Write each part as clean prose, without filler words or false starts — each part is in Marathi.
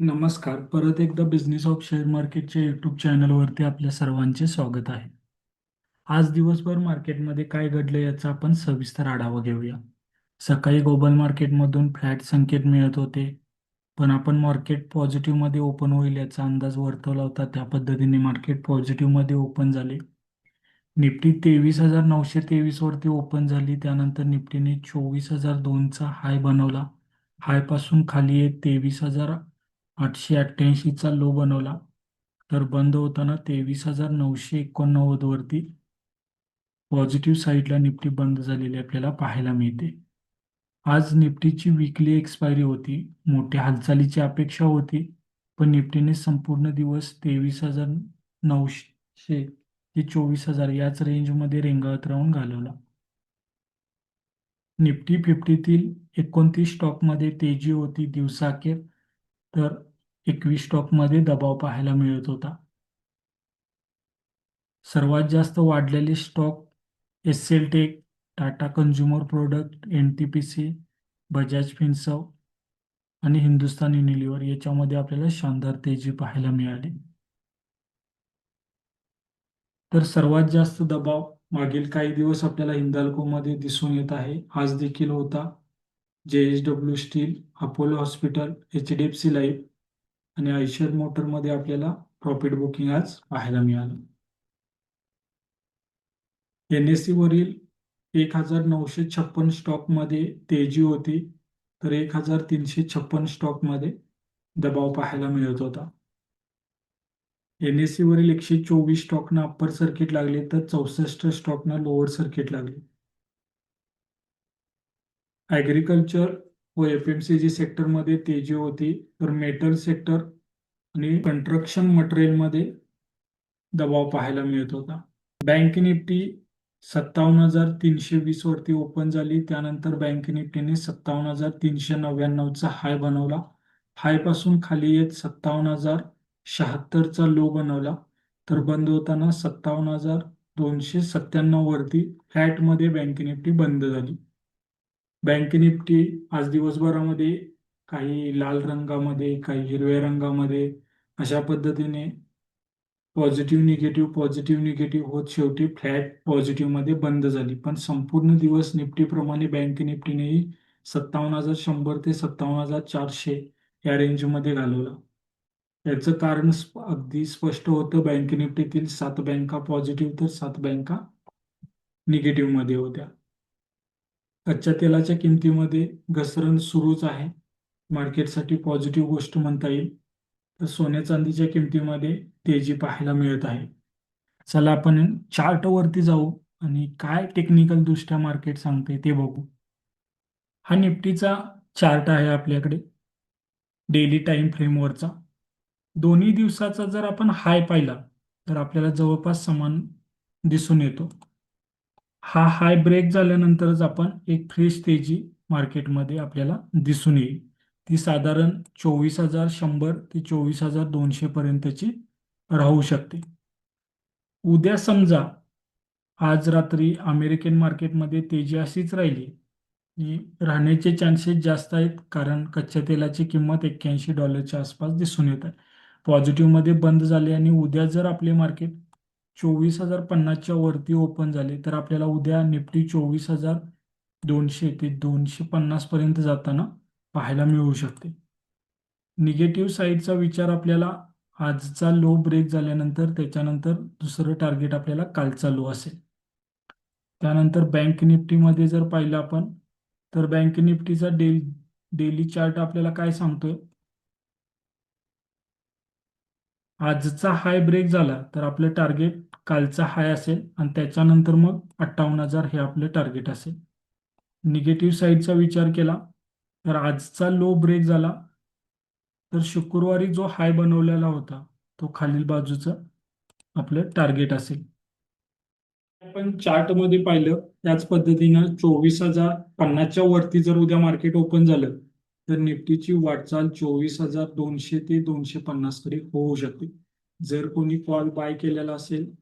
नमस्कार. परत एकदा बिझनेस ऑफ शेअर मार्केटच्या यूट्यूब चॅनलवरती आपल्या सर्वांचे स्वागत आहे. आज दिवसभर मार्केटमध्ये काय घडले याचा आपण सविस्तर आढावा घेऊया. सकाळी ग्लोबल मार्केटमधून फ्लॅट संकेत मिळत होते, पण आपण मार्केट पॉझिटिव्हमध्ये ओपन होईल याचा अंदाज वर्तवला होता. त्या पद्धतीने मार्केट पॉझिटिव्हमध्ये ओपन झाले. निफ्टी 23,923 वरती ओपन झाली. त्यानंतर निफ्टीने 24,002चा हाय बनवला. हाय पासून खाली येत 23,888चा लो बनवला. तर बंद होताना 23,989 वरती पॉझिटिव्ह साईडला निफ्टी बंद झालेली आपल्याला पाहायला मिळते. आज निफ्टीची विकली एक्सपायरी होती. मोठ्या हालचालीची अपेक्षा होती, पण निफ्टीने संपूर्ण दिवस 23,900 ते 24,000 याच रेंजमध्ये रेंगाळत राहून घालवला. निफ्टी 50तील 29 स्टॉकमध्ये तेजी होती दिवसाअखेर, तर 21 स्टॉकमध्ये दबाव पाहायला मिळत होता. सर्वात जास्त वाढलेले stock SL Tech, Tata Consumer Product, NTPC, Bajaj Finserv आणि हिंदुस्तान युनिलिव्हर याच्यामध्ये आपल्याला शानदार तेजी पाहायला मिळाली. तर सर्वात जास्त दबाव मागील काही दिवस आपल्याला हिंदाल्कोमध्ये दिसून येत आहे. आज देखील होता. JSW steel, Apollo hospital, HDFC life आणि आयशर मोटरमध्ये आपल्याला प्रॉफिट बुकिंग आज पाहायला मिळालं. NSE वरील 1,956 स्टॉकमध्ये तेजी होती, तर 1,356 स्टॉकमध्ये दबाव पाहायला मिळत होता. NSE वरील 124 स्टॉकना अप्पर सर्किट लागले, तर 64 स्टॉकना लोअर सर्किट लागले. ॲग्रिकल्चर व FMCG सेक्टरमध्ये तेजी होती, तर मेटल सेक्टर आणि कन्स्ट्रक्शन मटेरियलमध्ये दबाव पाहायला मिळत होता. बँक निफ्टी 57,320 वरती ओपन झाली. त्यानंतर बँक निफ्टीने 57,399चा हाय बनवला. हाय पासून खाली येत 57,076चा लो बनवला. तर बंद होताना 57,297 वरती फ्लॅटमध्ये बँक निफ्टी बंद झाली. बँक निफ्टी आज दिवसभरामध्ये काही लाल रंगामध्ये, काही हिरव्या रंगामध्ये अशा पद्धतीने पॉझिटिव्ह निगेटिव्ह होत शेवटी फ्लॅट पॉझिटिव्हमध्ये बंद झाली. पण संपूर्ण दिवस निफ्टीप्रमाणे बँक निफ्टीनेही 57,100 ते 57,400 या रेंजमध्ये घालवला. याचं कारण अगदी स्पष्ट होतं. बँक निफ्टीतील 7 बँका पॉझिटिव्ह तर 7 बँका निगेटिव्हमध्ये होत्या. कच्च्या तेलाच्या किमतीमध्ये घसरण सुरूच आहे. मार्केटसाठी पॉझिटिव्ह गोष्ट म्हणता येईल. तर सोन्या चांदीच्या किमतीमध्ये तेजी पाहायला मिळत आहे. चला आपण चार्टवरती जाऊ आणि काय टेक्निकल दृष्ट्या मार्केट सांगते ते बघू. हा निफ्टीचा चार्ट आहे आपल्याकडे डेली टाइम फ्रेमवरचा. दोन्ही दिवसाचा जर आपण हाय पाहिला तर आपल्याला जवळपास समान दिसून येतो. हा हाय ब्रेक झाल्यानंतरच आपण एक फ्रेश तेजी मार्केटमध्ये आपल्याला दिसून येईल. ती साधारण 24,100 ते 24,200 पर्यंतची राहू शकते. उद्या समजा आज रात्री अमेरिकन मार्केटमध्ये तेजी अशीच राहिली की राहण्याचे चान्सेस जास्त आहेत, कारण कच्च्या तेलाची किंमत $81 आसपास दिसून येत आहे. पॉझिटिव्हमध्ये बंद झाले आणि उद्या जर आपले मार्केट 24,050च्या वरती ओपन झाले तर आपल्याला उद्या निफ्टी 24,200 ते 250 पर्यंत जाताना पाहायला मिळू शकते. निगेटिव्ह साईडचा विचार आपल्याला आजचा लो ब्रेक झाल्यानंतर त्याच्यानंतर दुसरं टार्गेट आपल्याला कालचा लो असेल. त्यानंतर बँक निफ्टीमध्ये जर पाहिलं आपण तर बँक निफ्टीचा डेली चार्ट आपल्याला काय सांगतोय, आजचा हाय ब्रेक झाला तर आपलं टार्गेट कालचा हाय असेल आणि त्याच्यानंतर मग 58,000 हे आपलं टार्गेट असेल. निगेटिव्ह साईडचा विचार केला तर आजचा लो ब्रेक झाला तर शुक्रवारी जो हाय बनवलेला होता तो खालील बाजूचं आपलं टार्गेट असेल. आपण चार्टमध्ये पाहिलं त्याच पद्धतीनं 24,050च्या वरती जर उद्या मार्केट ओपन झालं तर निफ्टीची वाटचाल 24,200 ते 250 कडे होऊ शकते. जर कोणी कॉल बाय केलेला असेल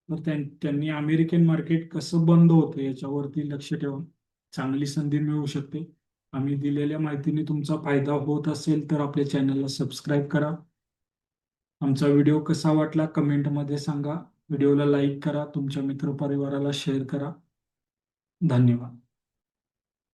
तर त्यांनी अमेरिकन मार्केट कसं बंद होतं याच्यावरती लक्ष ठेवून चांगली संधी मिळू शकते. आम्ही दिलेल्या माहितीने तुमचा फायदा होत असेल तर आपल्या चॅनलला सबस्क्राईब करा. आमचा व्हिडिओ कसा वाटला कमेंटमध्ये सांगा. व्हिडिओला लाईक करा, तुमच्या मित्रपरिवाराला शेअर करा. धन्यवाद.